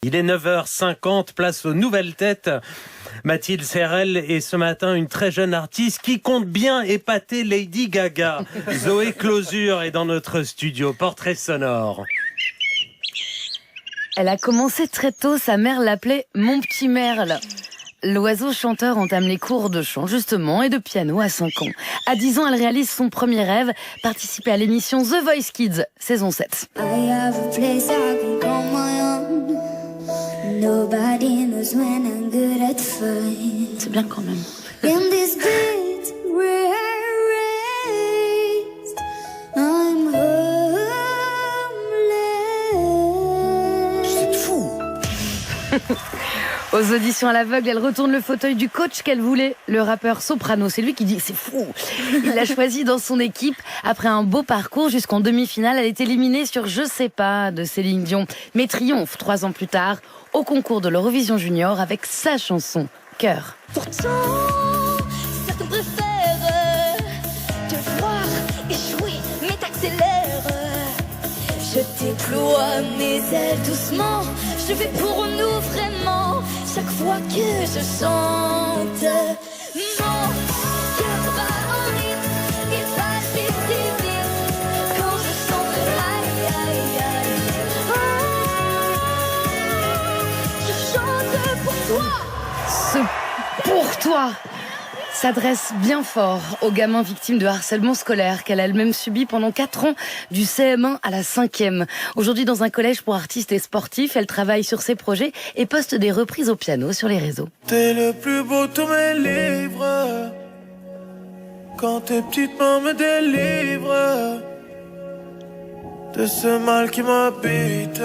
Il est 9h50, place aux nouvelles têtes. Mathilde Serrel est ce matin une très jeune artiste qui compte bien épater Lady Gaga. Zoé Closure est dans notre studio. Portrait sonore. Elle a commencé très tôt, sa mère l'appelait « Mon petit Merle ». L'oiseau chanteur entame les cours de chant, justement, et de piano à 5 ans. À 10 ans, elle réalise son premier rêve, participer à l'émission The Voice Kids, saison 7. C'est bien quand même. C'est fou. Aux auditions à l'aveugle, elle retourne le fauteuil du coach qu'elle voulait. Le rappeur Soprano, c'est lui qui dit « c'est fou ». Il l'a choisi dans son équipe. Après un beau parcours jusqu'en demi-finale, elle est éliminée sur « Je sais pas » de Céline Dion. Mais triomphe 3 ans plus tard au concours de l'Eurovision Junior avec sa chanson « Cœur ». Pourtant, certains préfèrent te voir échouer, mais t'accélères. Je déploie mes ailes doucement, je vais pour nous vraiment. Chaque fois que je chante, mon cœur bat en rythme, il palpite si vite. Quand je chante, aïe aïe aïe, je chante pour toi. Ce pour toi s'adresse bien fort aux gamins victimes de harcèlement scolaire qu'elle a elle-même subi pendant 4 ans, du CM1 à la 5e. Aujourd'hui, dans un collège pour artistes et sportifs, elle travaille sur ses projets et poste des reprises au piano sur les réseaux. T'es le plus beau de tous mes livres, quand tes petites mains me délivrent de ce mal qui m'habite.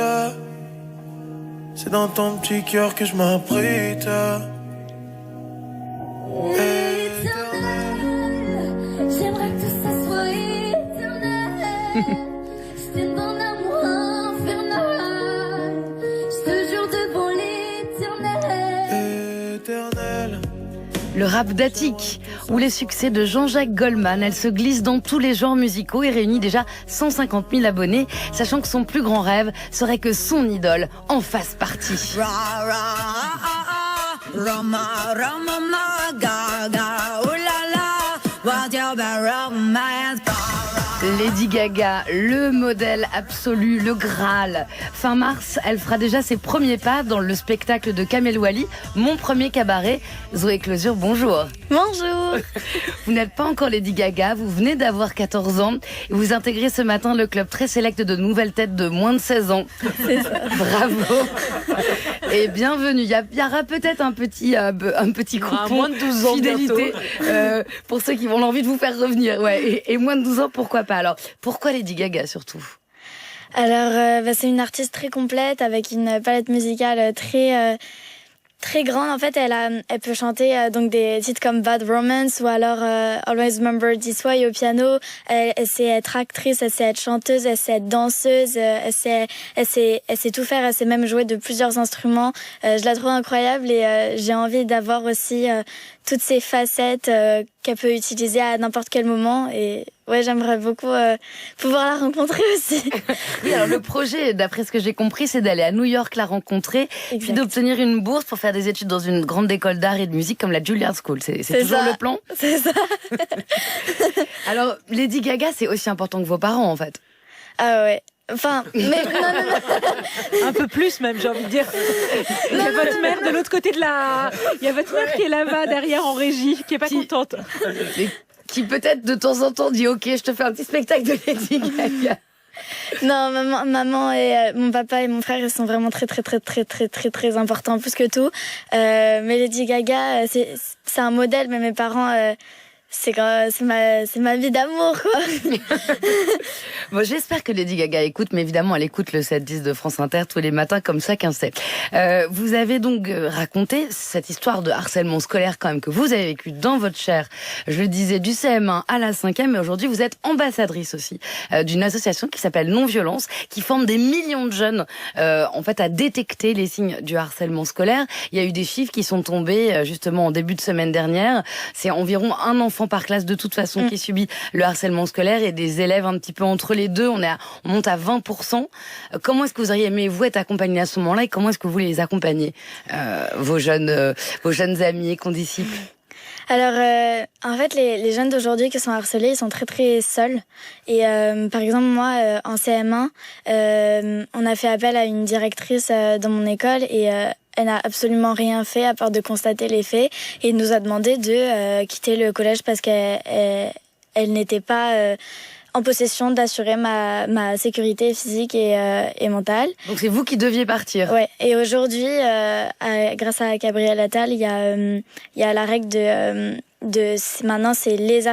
C'est dans ton petit cœur que je m'abrite. J'aimerais que ça soit éternel. C'est mon amour infernal. Je te jure devant l'éternel. Le rap d'Attic ou les succès de Jean-Jacques Goldman. Elle se glisse dans tous les genres musicaux et réunit déjà 150 000 abonnés, sachant que son plus grand rêve serait que son idole en fasse partie. Lady Gaga, le modèle absolu, le Graal. Fin mars, elle fera déjà ses premiers pas dans le spectacle de Kamel Wally, Mon premier cabaret. Zoé Closure, bonjour. Bonjour. Vous n'êtes pas encore Lady Gaga, vous venez d'avoir 14 ans et vous intégrez ce matin le club très sélect de nouvelles têtes de moins de 16 ans. C'est ça. Bravo. Et bienvenue. Il y aura peut-être un petit coupon moins de 12 ans fidélité pour ceux qui ont envie de vous faire revenir. Ouais. Et moins de 12 ans, pourquoi pas. Alors, pourquoi Lady Gaga surtout ? Alors, c'est une artiste très complète avec une palette musicale très grande. En fait, elle peut chanter donc des titres comme Bad Romance ou alors Always Remember This Way au piano. Elle sait être actrice, elle sait être chanteuse, elle sait être danseuse, elle sait tout faire. Elle sait même jouer de plusieurs instruments. Je la trouve incroyable et j'ai envie d'avoir aussi toutes ces facettes qu'elle peut utiliser à n'importe quel moment. Et ouais, j'aimerais beaucoup pouvoir la rencontrer aussi. Oui, alors le projet, d'après ce que j'ai compris, c'est d'aller à New York la rencontrer, Exact. puis d'obtenir une bourse pour faire des études dans une grande école d'art et de musique comme la Juilliard School. C'est toujours ça. le plan ? C'est ça. Alors, Lady Gaga, c'est aussi important que vos parents, en fait. Ah ouais. Enfin, mais non. Un peu plus même, j'ai envie de dire. Il y a votre mère de l'autre côté de la... Il y a votre mère qui est là-bas, derrière, en régie, qui est pas contente. Et qui peut-être de temps en temps dit « Ok, je te fais un petit spectacle de Lady Gaga ». Non, maman et mon papa et mon frère, ils sont vraiment très importants, plus que tout. Mais Lady Gaga, c'est un modèle, mais mes parents, c'est ma vie d'amour, quoi. Bon, j'espère que Lady Gaga écoute, mais évidemment, elle écoute le 7-10 de France Inter tous les matins, comme chacun sait. Vous avez donc raconté cette histoire de harcèlement scolaire, quand même, que vous avez vécu dans votre chair. Je le disais, du CM1 à la 5e, mais aujourd'hui, vous êtes ambassadrice aussi d'une association qui s'appelle Non-Violence, qui forme des millions de jeunes, en fait, à détecter les signes du harcèlement scolaire. Il y a eu des chiffres qui sont tombés, justement, en début de semaine dernière. C'est environ un enfant enfant par classe de toute façon qui subit le harcèlement scolaire et des élèves un petit peu entre les deux. On monte à 20%. Comment est-ce que vous auriez aimé vous être accompagné à ce moment-là et comment est-ce que vous les accompagnez, vos jeunes amis et condisciples? Alors, en fait, les jeunes d'aujourd'hui qui sont harcelés, ils sont très très seuls. Et par exemple, moi, en CM1, on a fait appel à une directrice dans mon école et elle n'a absolument rien fait à part de constater les faits et nous a demandé de quitter le collège parce qu'elle n'était pas en possession d'assurer ma sécurité physique et mentale. Donc c'est vous qui deviez partir. Ouais. Et aujourd'hui, grâce à Gabriel Attal, il y a la règle maintenant c'est les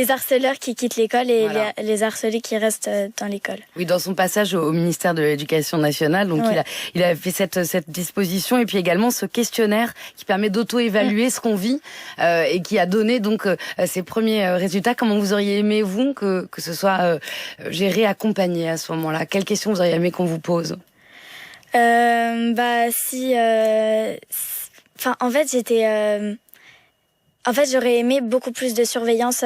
harceleurs qui quittent l'école et voilà. les harcelés qui restent dans l'école. Oui, dans son passage au ministère de l'Éducation nationale, donc il a fait cette disposition et puis également ce questionnaire qui permet d'auto-évaluer ce qu'on vit et qui a donné donc ses premiers résultats. Comment vous auriez aimé, vous, que ce soit géré, accompagné à ce moment-là? Quelles questions vous auriez aimé qu'on vous pose? En fait, j'aurais aimé beaucoup plus de surveillance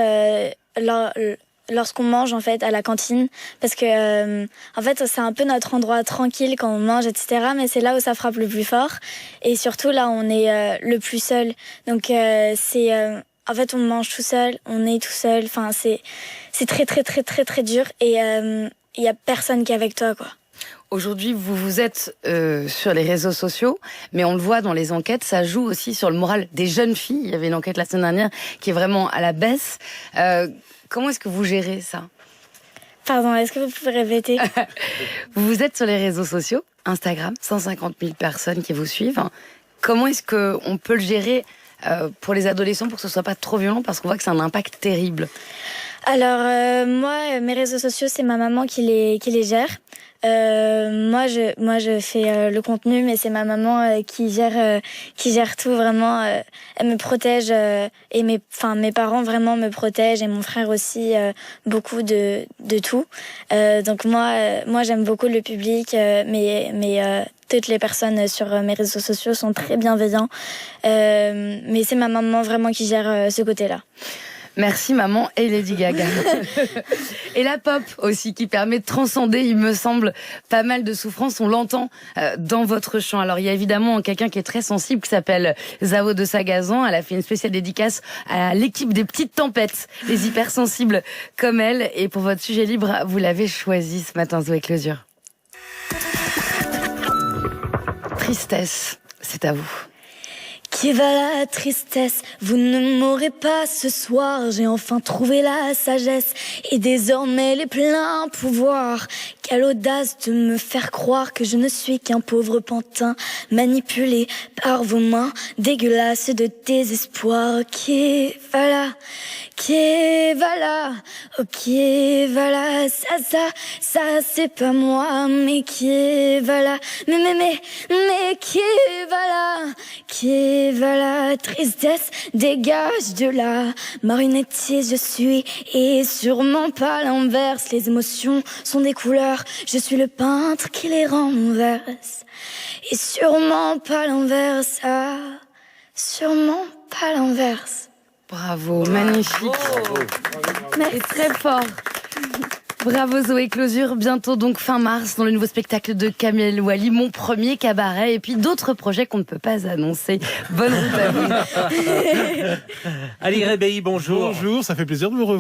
lorsqu'on mange en fait à la cantine, parce que en fait c'est un peu notre endroit tranquille quand on mange, etc. Mais c'est là où ça frappe le plus fort, et surtout là où on est le plus seul. Donc en fait on mange tout seul, on est tout seul. Enfin c'est très très très très très dur, et il y a personne qui est avec toi, quoi. Aujourd'hui, vous êtes sur les réseaux sociaux, mais on le voit dans les enquêtes, ça joue aussi sur le moral des jeunes filles. Il y avait une enquête la semaine dernière qui est vraiment à la baisse. Comment est-ce que vous gérez ça? Pardon, est-ce que vous pouvez répéter? Vous êtes sur les réseaux sociaux, Instagram, 150 000 personnes qui vous suivent. Comment est-ce qu'on peut le gérer pour les adolescents pour que ce soit pas trop violent, parce qu'on voit que c'est un impact terrible? Alors moi, mes réseaux sociaux, c'est ma maman qui les gère. Moi je fais le contenu, mais c'est ma maman qui gère tout vraiment. Elle me protège et mes parents vraiment me protègent, et mon frère aussi, beaucoup de tout. Donc moi j'aime beaucoup le public, mais toutes les personnes sur mes réseaux sociaux sont très bienveillants. Mais c'est ma maman vraiment qui gère ce côté-là. Merci maman et Lady Gaga. Et la pop aussi, qui permet de transcender, il me semble, pas mal de souffrances. On l'entend dans votre chant. Alors il y a évidemment quelqu'un qui est très sensible, qui s'appelle Zao de Sagazan. Elle a fait une spéciale dédicace à l'équipe des Petites Tempêtes, les hypersensibles comme elle. Et pour votre sujet libre, vous l'avez choisi ce matin, Zoé Closure. Tristesse, c'est à vous. Qui va la tristesse, vous ne m'aurez pas ce soir. J'ai enfin trouvé la sagesse et désormais les pleins pouvoirs. Quelle audace de me faire croire que je ne suis qu'un pauvre pantin manipulé par vos mains dégueulasses de désespoir. Qui va là, ok va là, ça c'est pas moi, mais qui va là, mais qui va là, tristesse, dégage de là, marionnettiste je suis, et sûrement pas l'inverse, les émotions sont des couleurs, je suis le peintre qui les renverse, et sûrement pas l'inverse, sûrement pas l'inverse. Bravo, magnifique. Et très fort. Bravo Zoé Closure. Bientôt donc fin mars dans le nouveau spectacle de Kamel Ouali, Mon premier cabaret, et puis d'autres projets qu'on ne peut pas annoncer. Bonne route à vous. Ali Rebéi, bonjour. Bonjour, ça fait plaisir de vous revoir.